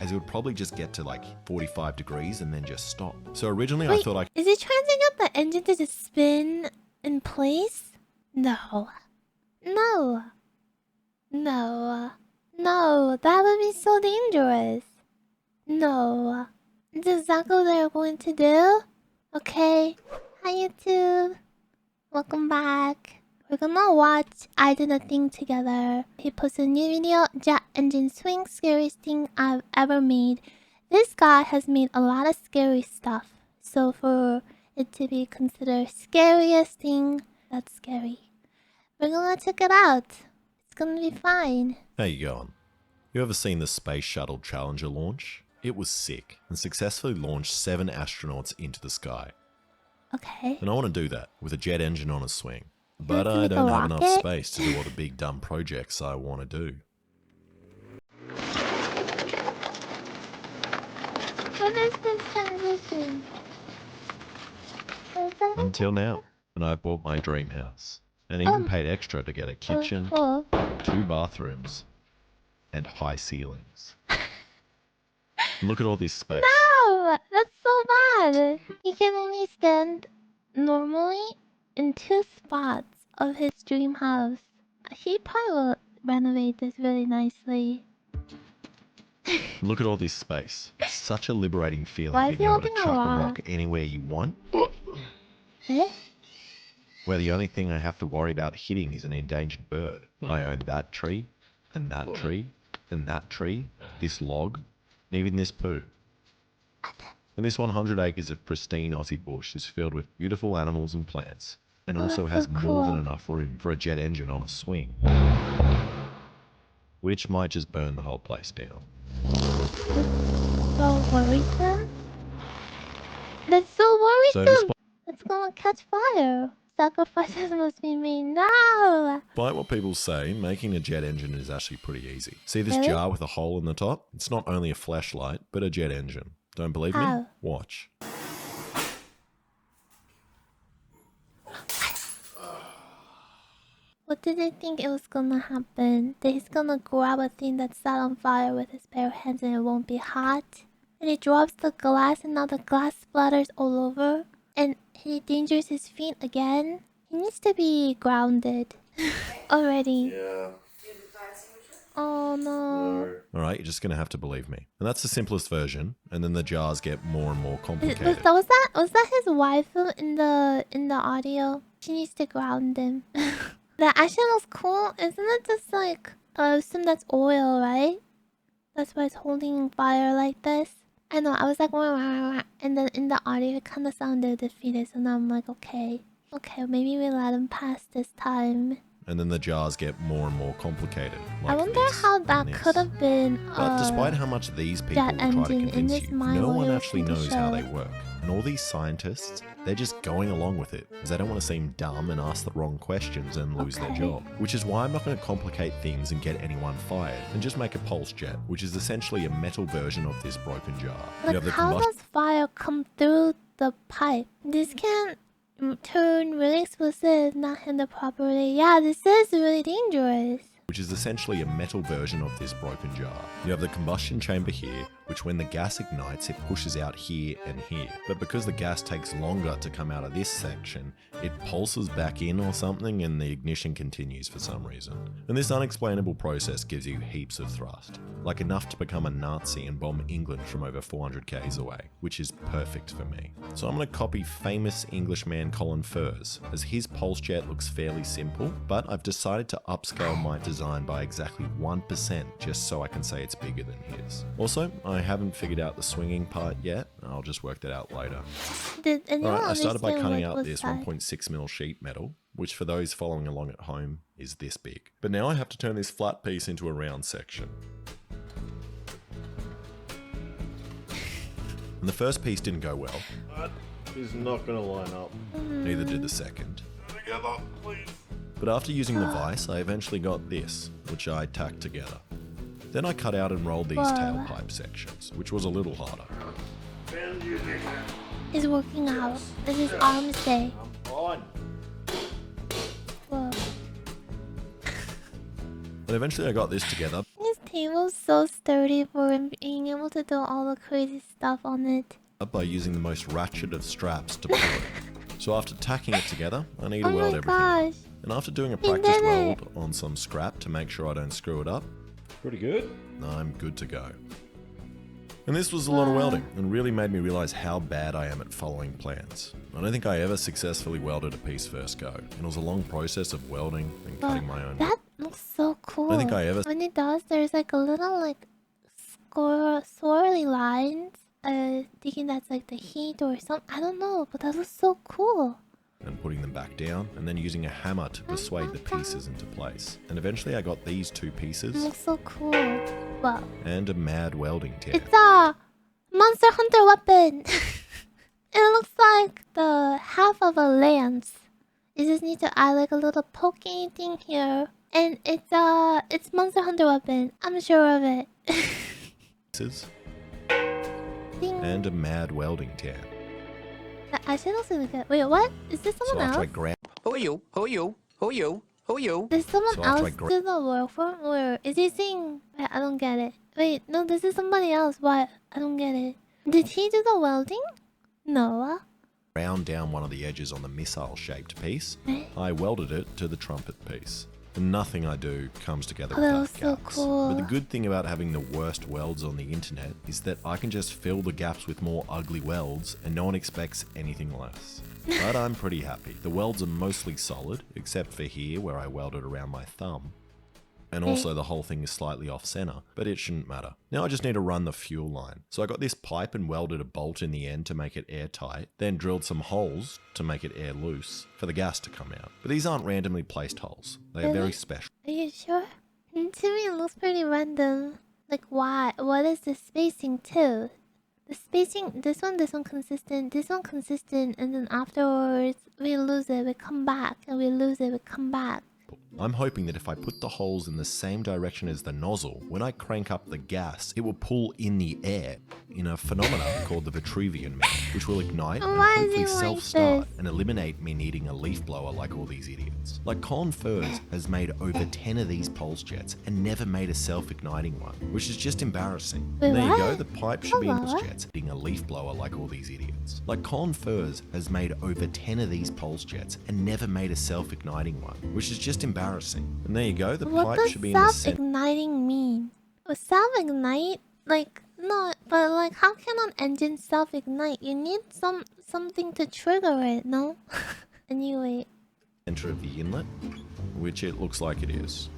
as it would probably just get to like 45 degrees and then just stop. So originally Wait, I thought is it trying to get the engine to just spin in place? No. No. No. No, that would be so dangerous. No. It's exactly what they're going to do. Okay. Hi YouTube. Welcome back. We're gonna watch I Did a Thing together. He posted a new video, Jet Engine Swing, scariest thing I've ever made. This guy has made a lot of scary stuff. So for it to be considered scariest thing, that's scary. We're gonna check it out. It's gonna be fine. How you going? You ever seen the Space Shuttle Challenger launch? It was sick and successfully launched 7 astronauts into the sky. Okay. And I want to do that with a jet engine on a swing. But to I make a don't have enough rocket? space to do all the big dumb projects I want to do. What is this transition? Until now. And I bought my dream house. And even paid extra to get a kitchen, Oh, 2 bathrooms, and high ceilings. Look at all this space. no! That's so bad. He can only stand normally in 2 spots of his dream house. He probably will renovate this really nicely. Look at all this space. It's such a liberating feeling Why is being he able to holding a chuck a rock? rock anywhere you want. Eh? Where the only thing I have to worry about hitting is an endangered bird. I own that tree, and that tree, and that tree, this log, and even this poo. And this 100 acres of pristine Aussie bush is filled with beautiful animals and plants, and also that's has so more cool. than enough room for a jet engine on a swing. Which might just burn the whole place down. So worrisome? That's so So worrisome! It's gonna catch fire. Sacrifices must be made now. despite what people say, making a jet engine is actually pretty easy. See this Really? jar with a hole in the top? It's not only a flashlight, but a jet engine. Don't believe me? How? Watch. What did they think it was gonna happen? That he's gonna grab a thing that's set on fire with his bare hands and it won't be hot? And he drops the glass and now the glass splatters all over? And he endangers his feet again? He needs to be grounded. Already. Yeah. Oh no. Alright, you're just gonna have to believe me. And that's the simplest version, and then the jars get more and more Was complicated. was that his wife in the audio? She needs to ground him. The action looks cool. Isn't it just like I assume that's oil, right? That's why it's holding fire like this. I know, I was like wah, wah, wah, and then in the audio it kinda sounded defeated, so now I'm like, okay. Okay, maybe we let him pass this time. And then the jars get more and more complicated. Like I wonder this how and that this. could have been But despite how much these people jet will try to engine in convince this you, mind no while one you're actually listening to knows how show. they work. And all these scientists, they're just going along with it because they don't want to seem dumb and ask the wrong questions and lose their Okay. job. Which is why I'm not going to complicate things and get anyone fired and just make a pulse jet, which is essentially a metal version of this broken jar. You Like have the how combustion does fire come through the pipe? This can turn really explosive if not handled properly. Yeah, this is really dangerous. which is essentially a metal version of this broken jar. You have the combustion chamber here, which when the gas ignites, it pushes out here and here. But because the gas takes longer to come out of this section, it pulses back in or something and the ignition continues for some reason. And this unexplainable process gives you heaps of thrust, like enough to become a Nazi and bomb England from over 400 k's away, which is perfect for me. So I'm going to copy famous Englishman Colin Furze, as his pulse jet looks fairly simple, but I've decided to upscale my design by exactly 1% just so I can say it's bigger than his. Also, I haven't figured out the swinging part yet, I'll just work that out later. Did anyone Alright, I started by understand cutting what out was this said? 1.6mm sheet metal, which for those following along at home is this big. But now I have to turn this flat piece into a round section. And the first piece didn't go well, That is not gonna line up. neither did the second. Together, please. But after using the vise, I eventually got this, which I tacked together. Then I cut out and rolled these Whoa. tailpipe sections, which was a little harder. Bend you think He's working out. This is arms day. I'm fine. Whoa. But eventually I got this together. He's table's so sturdy for being able to do all the crazy stuff on it. by using the most ratchet of straps to pull it. So after tacking it together, I need to Oh weld my everything up. gosh. And after doing a He practice did it. weld on some scrap to make sure I don't screw it up, Pretty good. I'm good to go. And this was a lot of Wow. welding, and really made me realize how bad I am at following plans. I don't think I ever successfully welded a piece first go, and it was a long process of welding and cutting my own. That looks so cool. I think I ever- When it does, there's like a little like swirly lines. Thinking that's like the heat or something. I don't know, but that looks so cool. and putting them back down, and then using a hammer to persuade the pieces into place. And eventually I got these two It pieces, looks so cool. Wow. and a mad welding tech. It's a Monster Hunter weapon. It looks like the half of a lance. You just need to add like a little pokey thing here, and it's Monster Hunter weapon. I'm sure of it. Pieces, Ding. and a mad welding tech. That actually looks really good. Wait, what? Is this So someone after I else? ground Who are you? Who are you? Who are you? Who are you? Did someone So after I else do the work for him? Or is he saying... Wait, I don't get it. Wait, no, this is somebody else. What? I don't get it. Did he do the welding? No. down one of the edges on the missile-shaped piece, Eh? I welded it to the trumpet piece. And nothing I do comes together Oh, that without was so gaps. cool. But the good thing about having the worst welds on the internet is that I can just fill the gaps with more ugly welds and no one expects anything less. But I'm pretty happy. The welds are mostly solid, except for here where I welded around my thumb. And also the whole thing is slightly off center, but it shouldn't matter. Now I just need to run the fuel line. So I got this pipe and welded a bolt in the end to make it airtight, then drilled some holes to make it air loose for the gas to come out. But these aren't randomly placed holes. They are very Really? special. Are you sure? To me, it looks pretty random. Like, why? What is the spacing too? The spacing, this one consistent, this one consistent, and then afterwards we lose it, we come back, and we lose it, we come back. I'm hoping that if I put the holes in the same direction as the nozzle, when I crank up the gas, it will pull in the air in a phenomenon called the Vitruvian melt, which will ignite and Why is hopefully it like self-start this? and eliminate me needing a leaf blower like all these idiots. Like Colin Furs has made over 10 of these pulse jets and never made a self-igniting one, which is just embarrassing. Wait, And there you go, what? the pipe should be in Hello? pulse jets, being a leaf blower like all these idiots. Like Colin Furs has made over 10 of these pulse jets and never made a self-igniting one, which is just embarrassing. And there you go, the What pipe does should be in the center. self-igniting mean? Self-ignite? Like, no, but like, how can an engine self-ignite? You need something to trigger it, no? Anyway, Center of the inlet, which it looks like it is.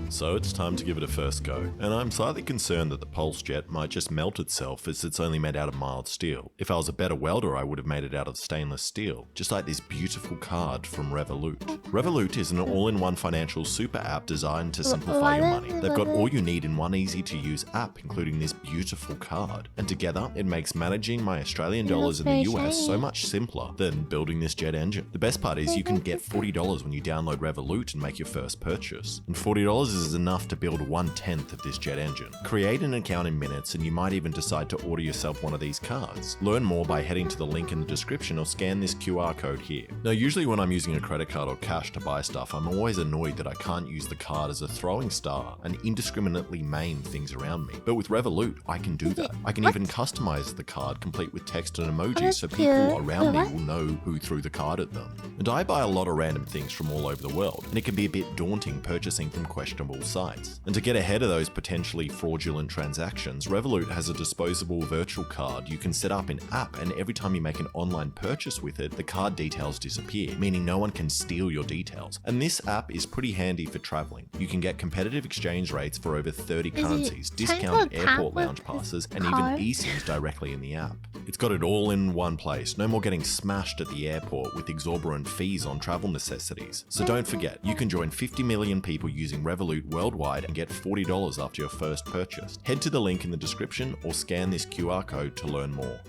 So it's time to give it a first go, and I'm slightly concerned that the pulse jet might just melt itself as it's only made out of mild steel. If I was a better welder, I would have made it out of stainless steel, just like this beautiful card from Revolut. Revolut is an all-in-one financial super app designed to simplify your money. They've got all you need in one easy-to-use app, including this beautiful card. And together, it makes managing my Australian dollars in the looks very US so shiny. much simpler than building this jet engine. The best part is you can get $40 when you download Revolut and make your first purchase. And $40 is enough to build 1/10 of this jet engine. Create an account in minutes and you might even decide to order yourself one of these cards. Learn more by heading to the link in the description or scan this QR code here. Now usually when I'm using a credit card or cash to buy stuff, I'm always annoyed that I can't use the card as a throwing star and indiscriminately maim things around me. But with Revolut, I can do that. I can even customize the card complete with text and emojis that's so people cute. around Wait, me will know who threw the card at them. And I buy a lot of random things from all over the world, and it can be a bit daunting purchasing from questionable sites. And to get ahead of those potentially fraudulent transactions, Revolut has a disposable virtual card you can set up in app, and every time you make an online purchase with it, the card details disappear, meaning no one can steal your details. And this app is pretty handy for traveling. You can get competitive exchange rates for over 30 Is it currencies, trying to discounted tap airport with lounge passes, his and even card? eSIMs directly in the app. It's got it all in one place. No more getting smashed at the airport with exorbitant fees on travel necessities. So don't forget, you can join 50 million people using Revolut worldwide and get $40 after your first purchase. Head to the link in the description or scan this QR code to learn more.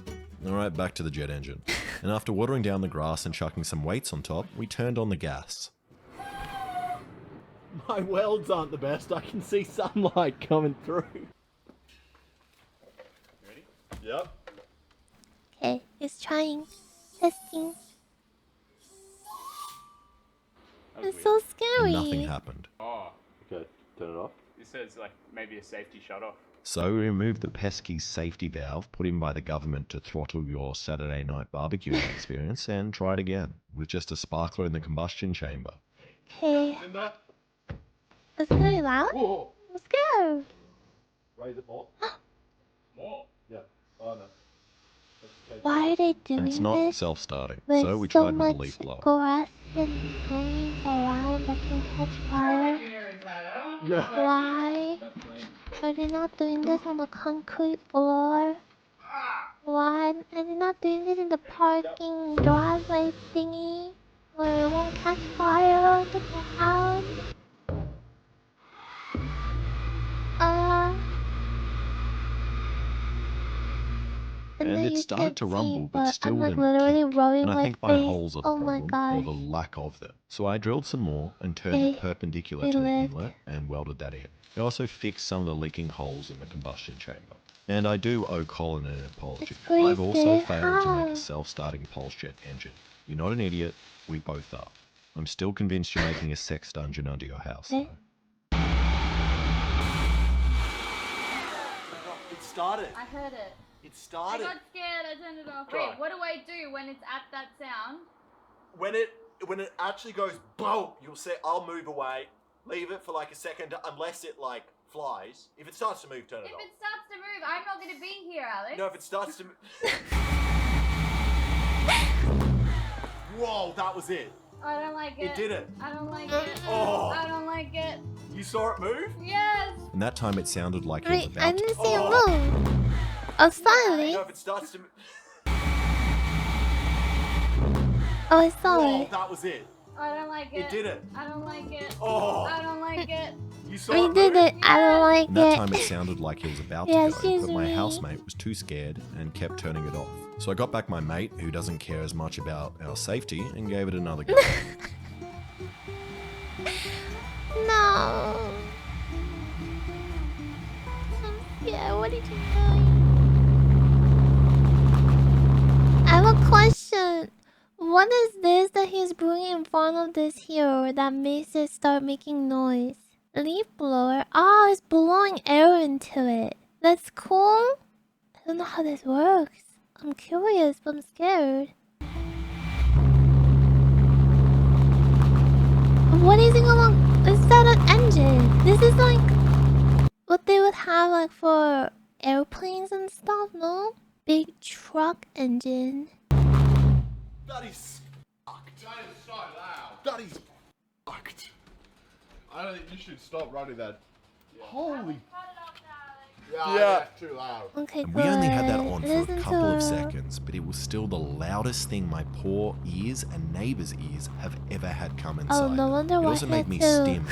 Alright, back to the jet engine. And after watering down the grass and chucking some weights on top, we turned on the gas. My welds aren't the best. I can see sunlight coming through. Ready? Yep. okay, he's trying, testing. It's so And scary. nothing happened. Okay, turn it off. This says like maybe a safety shut off. So we removed the pesky safety valve put in by the government to throttle your Saturday night barbecuing experience and tried again with just a sparkler in the combustion chamber. Okay. Linda? It's very loud. Whoa. Let's go. Raise it more. More? Yeah. Oh, no. Why are they doing It's not this? self-starting, With so we so tried with the much leaf blower. grass and things around that can catch fire. Yeah. Why are they not doing this on the concrete floor? Why are they not doing this in the parking driveway thingy where it won't catch fire with the house? And then it you started can't to see, rumble, but but still I'm like didn't literally kick. rubbing And I my think my face. holes are the Oh my problem, or gosh. the lack of them. So I drilled some more and turned They- it perpendicular they to the lived. inlet and welded that in. I also fixed some of the leaking holes in the combustion chamber. And I do owe Colin an apology. It's great, I've also Dave. failed to make How? a self-starting pulse jet engine. You're not an idiot, we both are. I'm still convinced you're making a sex dungeon under your house, Eh? though. It started. I heard it. It I started. got scared. I turned it off. Try. Wait, what do I do when it's at that sound? When it actually goes boom, you'll say, I'll move away. Leave it for like a second, unless it like flies. If it starts to move, turn it If off. it starts to move, I'm not gonna be here, Alex. No, if it starts to Whoa, that was it. I don't like it. It did it. I don't like it. Oh. I don't like it. You saw it move? Yes. And that time it sounded like it was Wait, about I to. didn't see it Oh. move. Oh, slightly. No, if it starts to Oh, I saw Whoa, it. that was it. I don't like it. It did it. I don't like it. Oh. I don't like it. You saw We it did move? it. I don't like And that it. time it sounded like it was about Yeah, to go, excuse but my me. housemate was too scared and kept turning it off. So I got back my mate, who doesn't care as much about our safety, and gave it another go. No. Yeah, what did you do? I have a question. What is this that he's bringing in front of this hero that makes it start making noise? Leaf blower? Oh, it's blowing air into it. That's cool. I don't know how this works. I'm curious, but I'm scared. What is it going? Is that an engine? This is like what they would have like for airplanes and stuff, no? Big truck engine. That is fucked. That is so loud. That is fucked. I don't think you should stop running that. Holy. Yeah, Yeah. that's too loud. Okay, And good. we only had that on for Listen a couple to of seconds, but it was still the loudest thing my poor ears and neighbors' ears have ever had come inside. Oh, no wonder it why also he made had me to- stim.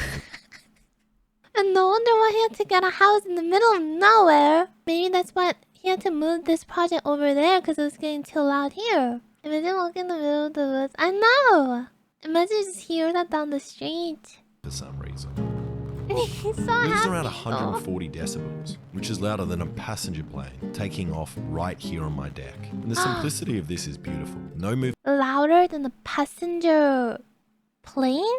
And no wonder why he had to get a house in the middle of nowhere. Maybe that's why he had to move this project over there because it was getting too loud here. Imagine walking in the middle of the woods. I know! Imagine you just hear that down the street. For some reason. He's so It was happy. around though. 140 decibels, which is louder than a passenger plane taking off right here on my deck. And the simplicity of this is beautiful. No move, Louder than a passenger plane?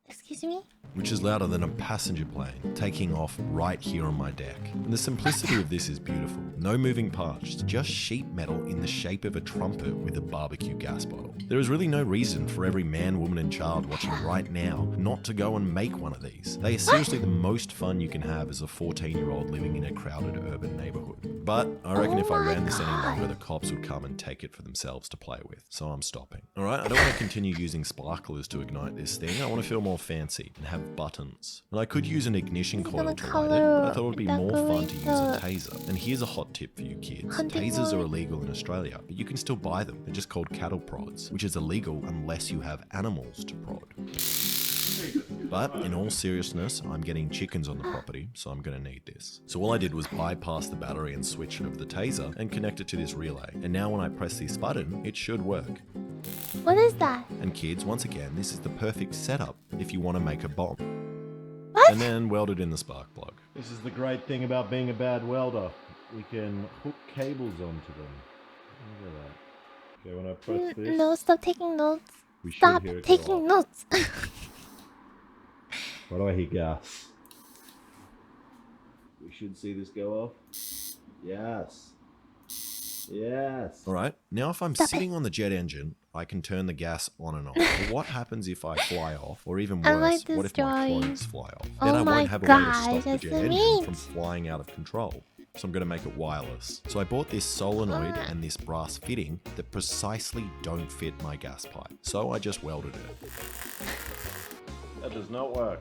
Excuse me? which is louder than a passenger plane taking off right here on my deck. And the simplicity of this is beautiful. No moving parts, just sheet metal in the shape of a trumpet with a barbecue gas bottle. There is really no reason for every man, woman and child watching right now not to go and make one of these. They are seriously the most fun you can have as a 14-year-old living in a crowded urban neighborhood. But I reckon Oh if I my ran this any God. longer, the cops would come and take it for themselves to play with. So I'm stopping. Alright, I don't want to continue using sparklers to ignite this thing. I want to feel more fancy and have buttons. And I could use an ignition He's coil gonna to light it, color but I thought it would be more fun to use a decorate taser. And here's a hot tip for you kids. Hunting Tasers are rod. illegal in Australia, but you can still buy them. They're just called cattle prods, which is illegal unless you have animals to prod. But in all seriousness, I'm getting chickens on the property, so I'm gonna need this. So all I did was bypass the battery and switch it of the taser and connect it to this relay. And now when I press this button, it should work. What is that? And kids, once again, this is the perfect setup if you want to make a bomb. What? And then weld it in the spark plug. This is the great thing about being a bad welder. We can hook cables onto them. Look at that. Okay, when I press this, No, stop taking notes. we should Stop hear it go taking off. notes. Why do I hear gas? We should see this go off. Yes. Yes. Alright, now if I'm Stop sitting on the jet engine, I can turn the gas on and off. But what happens if I fly off? Or even I worse, like what this if my drawing. clothes fly off? Oh Then I my won't have a way to gosh, stop the that's jet the engine meat. from flying out of control. So I'm going to make it wireless. So I bought this solenoid and this brass fitting that precisely don't fit my gas pipe. So I just welded it. That does not work.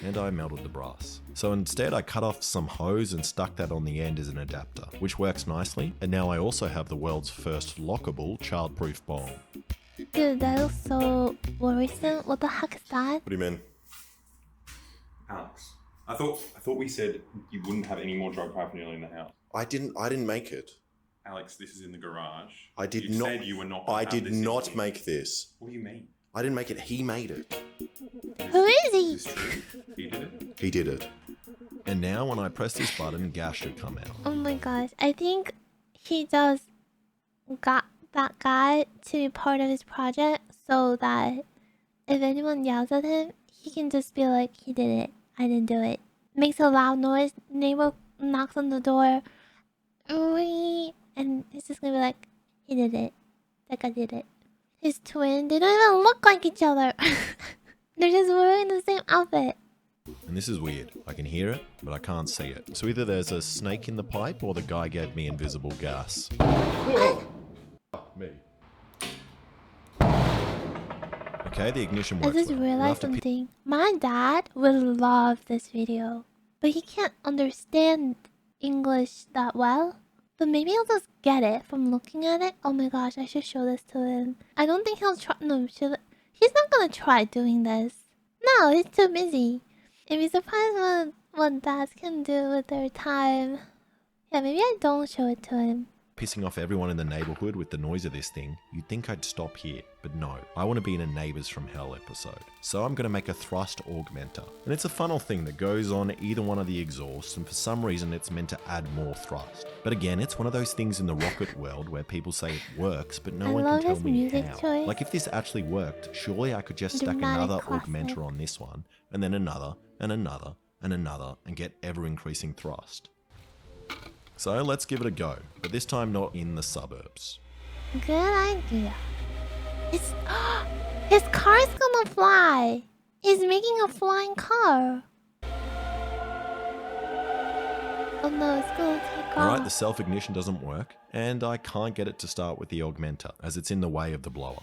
And I melted the brass. So instead I cut off some hose and stuck that on the end as an adapter, which works nicely. And now I also have the world's first lockable childproof bomb. Dude, that looks so worrisome. What the heck is that? What do you mean? Alex, I thought we said you wouldn't have any more drug paraphernalia in the house. I didn't make it. Alex, this is in the garage. I did you not. Said you were not. I gonna have did this in not here. make this. What do you mean? I didn't make it. He made it. Who is he? Is this true? He did it. He did it. And now when I press this button, gas should come out. Oh my gosh, I think he just got that guy to be part of his project so that if anyone yells at him, he can just be like, he did it, I didn't do it. Makes a loud noise, neighbor knocks on the door, and he's just gonna be like, he did it, that guy did it. His twin, they don't even look like each other. They're just wearing the same outfit. And this is weird. I can hear it, but I can't see it. So either there's a snake in the pipe or the guy gave me invisible gas. Me. Okay, the ignition I works. just well. We'll realized have to something. My dad will love this video, but he can't understand English that well. But maybe he'll just get it from looking at it. Oh my gosh, I should show this to him. I don't think he'll try. No, he's not gonna try doing this. No, he's too busy. I'd be surprised what dads can do with their time. Yeah, maybe I don't show it to him. pissing off everyone in the neighborhood with the noise of this thing, you'd think I'd stop here, but no, I want to be in a Neighbors from Hell episode. So I'm going to make a thrust augmenter. And it's a funnel thing that goes on either one of the exhausts, and for some reason it's meant to add more thrust. But again, it's one of those things in the rocket world where people say it works, but no one can tell me music how. choice. Like if this actually worked, surely I could just stack Dramatic another classic. augmenter on this one, and then another, and another, and another, and get ever-increasing thrust. So let's give it a go, but this time not in the suburbs. Good idea. It's his car's gonna fly. He's making a flying car. Oh no, it's gonna take off. Alright, the self-ignition doesn't work, and I can't get it to start with the augmenter, as it's in the way of the blower.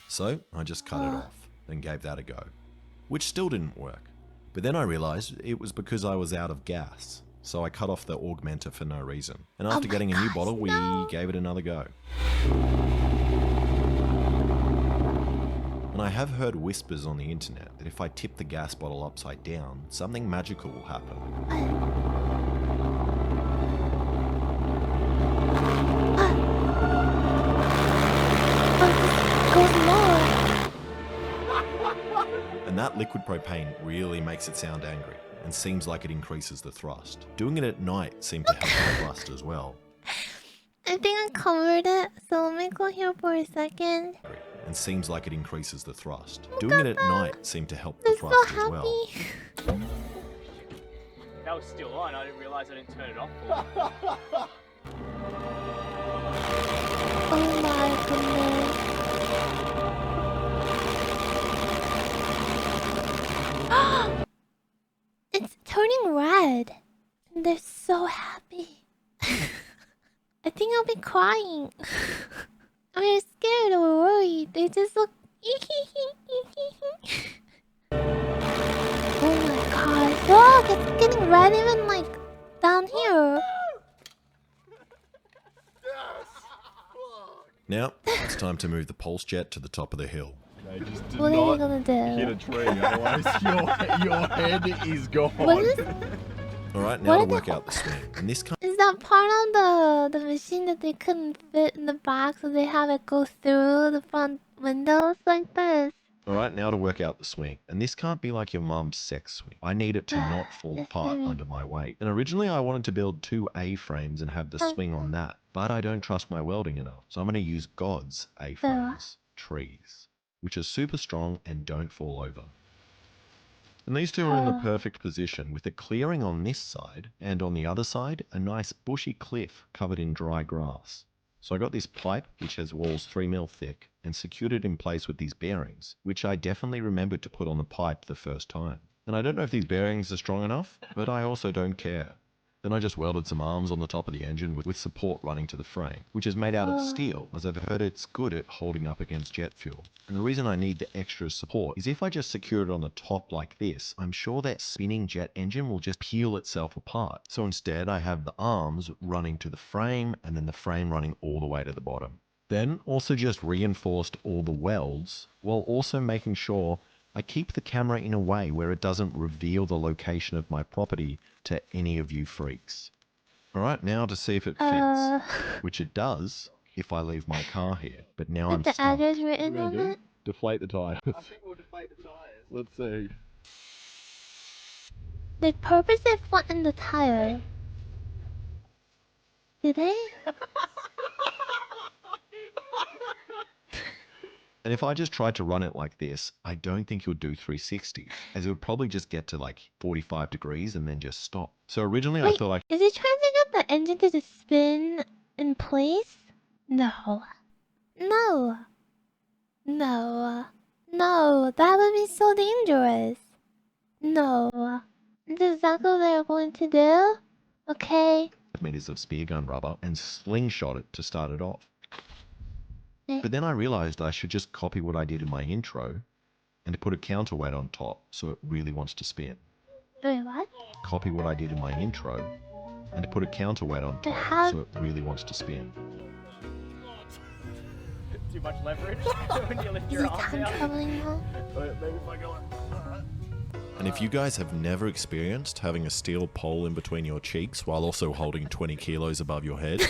So I just cut it off, and gave that a go. Which still didn't work. But then I realised it was because I was out of gas. So I cut off the augmenter for no reason. And after my getting a new gosh, bottle, we no. gave it another go. And I have heard whispers on the internet that if I tip the gas bottle upside down, something magical will happen. Goes lower. And that liquid propane really makes it sound angry, and seems like it increases the thrust. Doing it at night seemed to help the thrust as well. I think I covered it, so let me go here for a second. And seems like it increases the thrust. Doing it at night seemed to help the I'm so thrust as well. happy. That was still on. I didn't realize I didn't turn it off. Oh my goodness. It's turning red. And they're so happy. I think I'll be crying. I'm scared or worried. They just look. Oh my god. Look, it's getting red even like down here. Now, it's time to move the pulse jet to the top of the hill. No, just do What are you not gonna do? hit a tree, otherwise your head is gone. What is Alright, now What to are they work out the swing. And this kind Is that part of the machine that they couldn't fit in the back, so they have it go through the front windows like this? Alright, now to work out the swing. And this can't be like your mum's sex swing. I need it to not fall apart under my weight. And originally I wanted to build 2 A-frames and have the swing on that. But I don't trust my welding enough. So I'm going to use God's A-frames, trees, which are super strong and don't fall over. And these two are in the perfect position, with a clearing on this side, and on the other side, a nice bushy cliff covered in dry grass. So I got this pipe, which has walls 3 mil thick, and secured it in place with these bearings, which I definitely remembered to put on the pipe the first time. And I don't know if these bearings are strong enough, but I also don't care. Then I just welded some arms on the top of the engine with support running to the frame, which is made out of steel, as I've heard it's good at holding up against jet fuel. And the reason I need the extra support is if I just secure it on the top like this, I'm sure that spinning jet engine will just peel itself apart. So instead I have the arms running to the frame and then the frame running all the way to the bottom. Then also just reinforced all the welds while also making sure I keep the camera in a way where it doesn't reveal the location of my property to any of you freaks. Alright, now to see if it fits. Which it does if I leave my car here. But now I'm With the stuck. address written on it? Deflate the tires. I think we'll deflate the tires. Let's see. They purposely flattened the tire. Did they? And if I just tried to run it like this, I don't think it would do 360, as it would probably just get to like 45 degrees and then just stop. So originally I Wait, thought is it trying to get the engine to just spin in place? No. No. No. No, that would be so dangerous. No. This is exactly what they're going to do? Okay. meters of spear gun rubber and slingshot it to start it off. But then I realized I should just copy what I did in my intro and put a counterweight on top so it really wants to spin. Wait, what? Copy what I did in my intro and put a counterweight on top so it really wants to spin. Too much leverage when you lift Is your it arms time out. traveling now? Maybe if I go like... And if you guys have never experienced having a steel pole in between your cheeks while also holding 20 kilos above your head,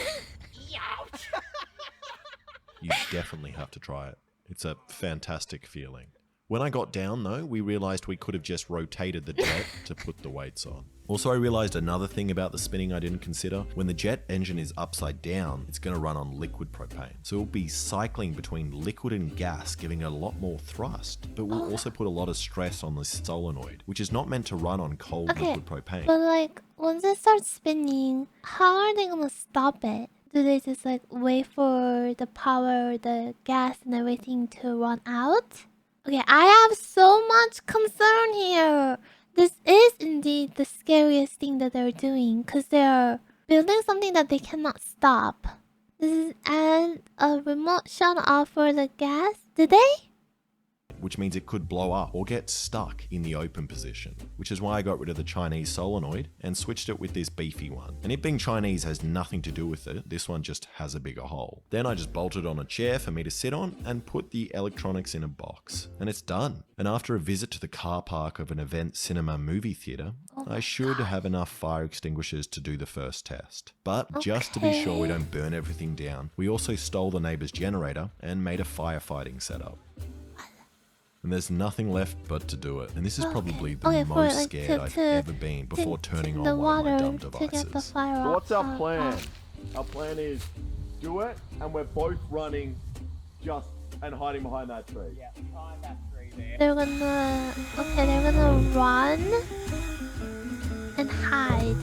you definitely have to try it. It's a fantastic feeling. When I got down though, we realized we could have just rotated the jet to put the weights on. Also, I realized another thing about the spinning I didn't consider. When the jet engine is upside down, it's going to run on liquid propane. So it'll be cycling between liquid and gas, giving it a lot more thrust, but will also put a lot of stress on the solenoid, which is not meant to run on cold liquid propane. But like, once it starts spinning, how are they gonna stop it? Do they just like wait for the power, the gas and everything to run out? Okay, I have so much concern here. This is indeed the scariest thing that they're doing, because they're building something that they cannot stop. This is and a remote shut off for the gas. Did they? Which means it could blow up or get stuck in the open position, which is why I got rid of the Chinese solenoid and switched it with this beefy one. And it being Chinese has nothing to do with it, this one just has a bigger hole. Then I just bolted on a chair for me to sit on and put the electronics in a box. And it's done. And after a visit to the car park of an event cinema movie theatre, I should have enough fire extinguishers to do the first test. But just to be sure we don't burn everything down, we also stole the neighbour's generator and made a firefighting setup. And there's nothing left but to do it. And this is probably the most scared I've ever been before turning on one of my dumb devices. So what's our plan? Our plan is do it, and we're both running just and hiding behind that tree. Yeah, behind that tree there. They're gonna run and hide.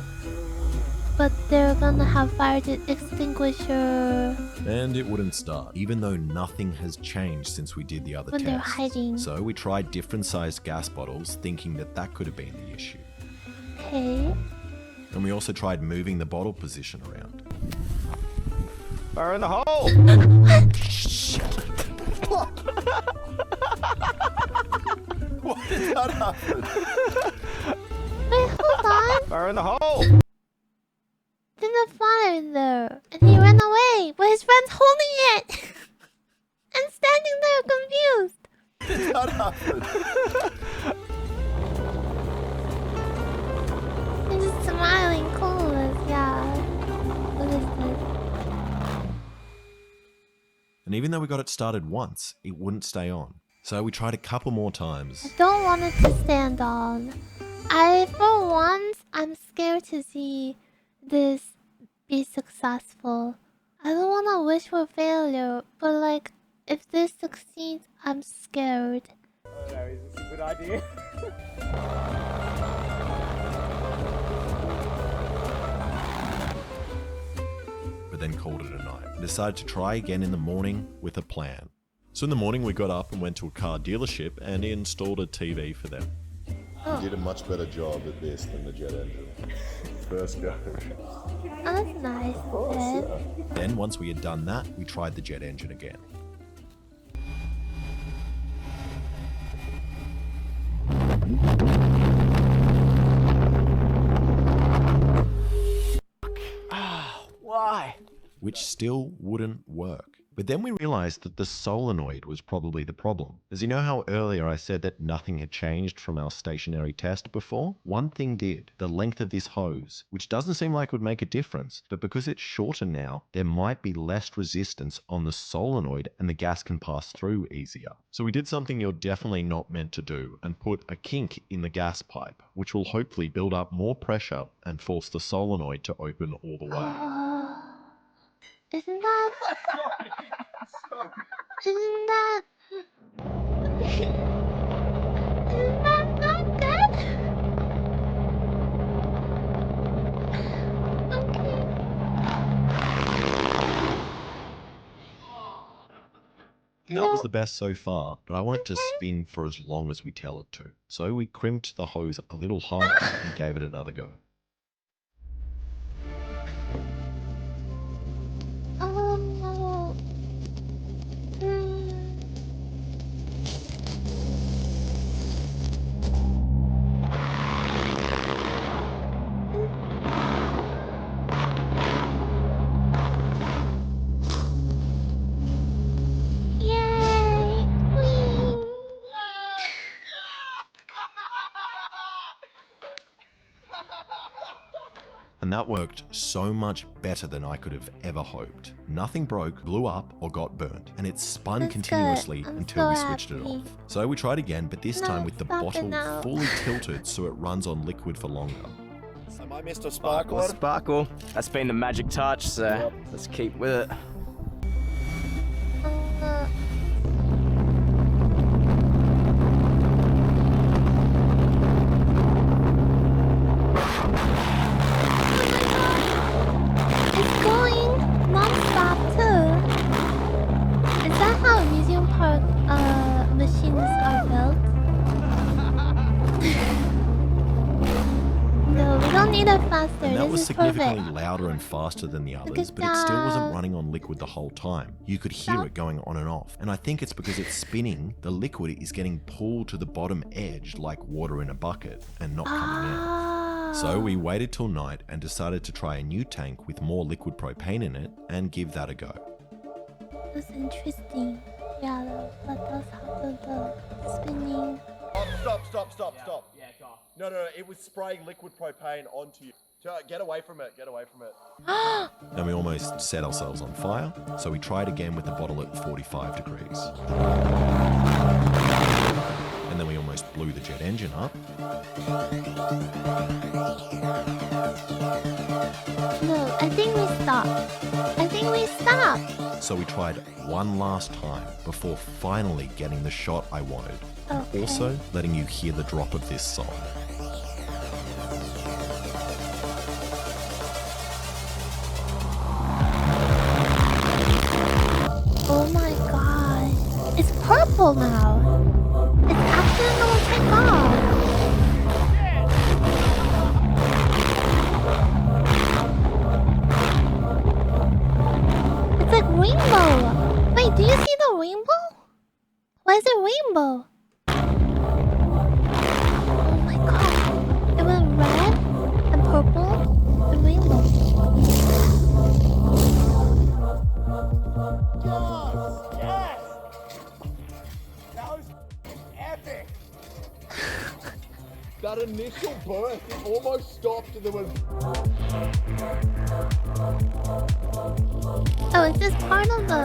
But they're gonna have fire extinguisher And it wouldn't start, even though nothing has changed since we did the other when test. they're hiding. So we tried different sized gas bottles, thinking that that could have been the issue. Okay. And we also tried moving the bottle position around. Fire in the hole! What did that happen? Wait, hold on. Fire in the hole! There's a fire in there. And he ran away, but his friend's holding it. And standing there confused. What did that happen? He's just smiling, clueless, yeah. What is this? And even though we got it started once, it wouldn't stay on. So we tried a couple more times. I don't want it to stand on. For once, I'm scared to see this be successful. I don't want to wish for failure, but like, if this succeeds, I'm scared. don't know, is this a good idea? But then called it a night and decided to try again in the morning with a plan. So in the morning we got up and went to a car dealership and installed a TV for them. Oh, You did a much better job at this than the jet engine. First go. that's nice. Then. Then once we had done that, we tried the jet engine again. Why? Which still wouldn't work. But then we realized that the solenoid was probably the problem. As you know how earlier I said that nothing had changed from our stationary test before? One thing did, the length of this hose, which doesn't seem like it would make a difference, but because it's shorter now, there might be less resistance on the solenoid and the gas can pass through easier. So we did something you're definitely not meant to do and put a kink in the gas pipe, which will hopefully build up more pressure and force the solenoid to open all the way. Isn't that? Isn't that? Isn't that not good? Okay. That was the best so far, but I want it to spin for as long as we tell it to. So we crimped the hose a little higher and gave it another go. Oh no. Yay! Whee! And that worked so much better than I could have ever hoped. Nothing broke, blew up, or got burnt, and it spun That's continuously good. I'm until we so switched it happy. off. So we tried again, but this No, time with the stop it bottle now. fully tilted so it runs on liquid for longer. Am I Mr. Sparkle, Sparkler? sparkle. That's been the magic touch, so let's keep with it. It's going non-stop too. Is that how amusement park machines are built? No, we don't need it faster. And that This was is significantly perfect. louder and faster than the others, at but it still wasn't that. running on liquid the whole time. You could hear it going on and off. And I think it's because it's spinning, the liquid is getting pulled to the bottom edge like water in a bucket and not coming out. Ah. So we waited till night and decided to try a new tank with more liquid propane in it and give that a go. That's interesting. Yeah, that does have the spinning. Stop. Yeah, talk. No, it was spraying liquid propane onto you. Get away from it. And we almost set ourselves on fire, so we tried again with the bottle at 45 degrees. And then we almost blew the jet engine up. No, I think we stopped. So we tried one last time before finally getting the shot I wanted. Okay. Also, letting you hear the drop of this song. Oh my god. It's purple now. It's actually gonna take off. It's like rainbow. Wait, do you see the rainbow? Why is it rainbow? Oh my god. It went red and purple and rainbow. Yes! That was epic! That initial burst, it almost stopped and there was... Oh, is this part of the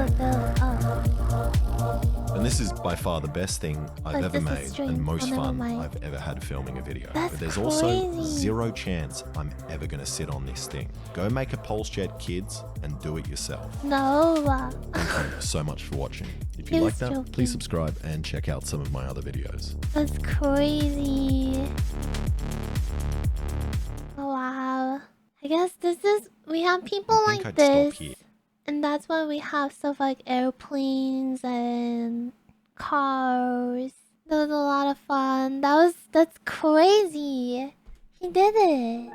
And this is by far the best thing I've Like, ever this is made strange. and most Oh, never fun mind. I've ever had filming a video. That's but there's also crazy. zero chance I'm ever going to sit on this thing. Go make a pulse jet, kids, and do it yourself. No. Thank you so much for watching. If you He like was that, joking. please subscribe and check out some of my other videos. That's crazy. Oh, wow. I guess this is... We have people I think like I'd stop this. here. And that's why we have stuff like airplanes and cars. That was a lot of fun. That's crazy. He did it.